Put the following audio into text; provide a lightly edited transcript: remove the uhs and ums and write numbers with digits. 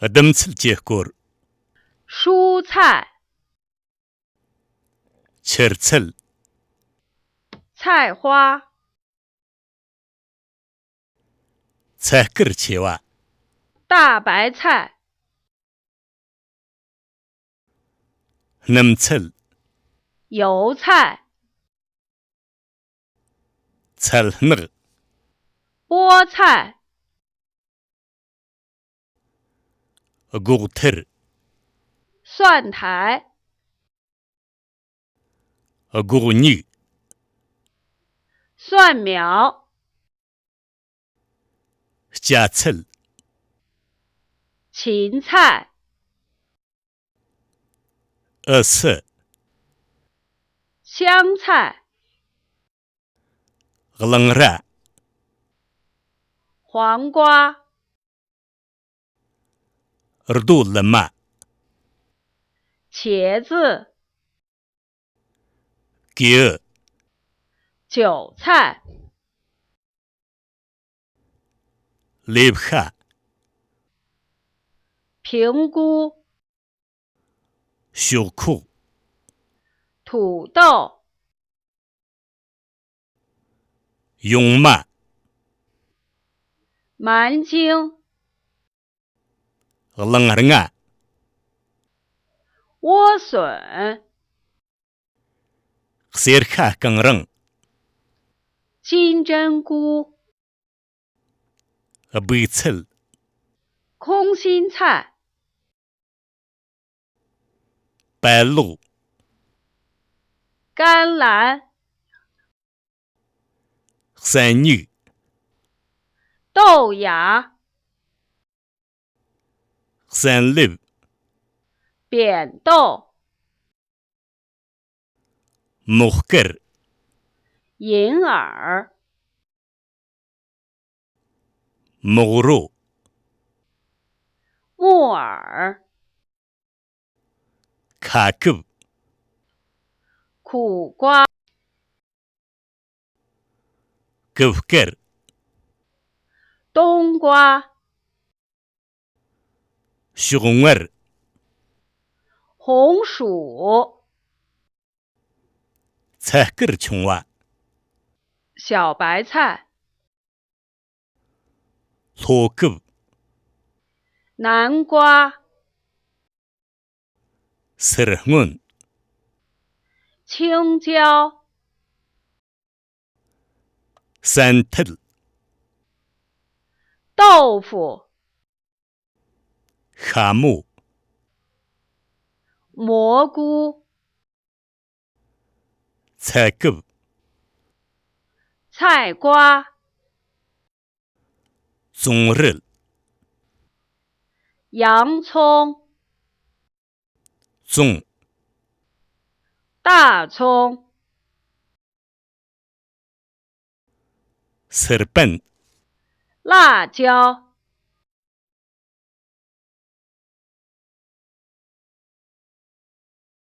دمثل تيهكور蔬菜， تشرتل 菜花， تهكر تيوا 大白菜， نمثل 油菜， تلهنغ 菠菜， غوغتر 蒜苔， غوغني 蒜苗， جاتل 芹菜， أس 香菜， غلنغرا 黄瓜， ردول لما 茄子， كيو 韭菜， ليبخا 平菇， شوكو 土豆， يوما 蛮荆， غلنغرنا 莴笋， خسيركا كنغرن 金针菇， بيتل 空心菜， بالو 甘蓝， خسانيو 豆芽， خسانلب 扁豆， مخكر 银耳， مغرو 木耳， كاكب 苦瓜， كفكر 冬瓜， شغنور 红薯， تهكر تشنوا 小白菜， ثوكب 南瓜， سرهمون 青椒， سانتل 豆腐， خامو 蘑菇， تاكب 菜瓜， زنرل 洋葱， زن 大葱， سربن 辣椒。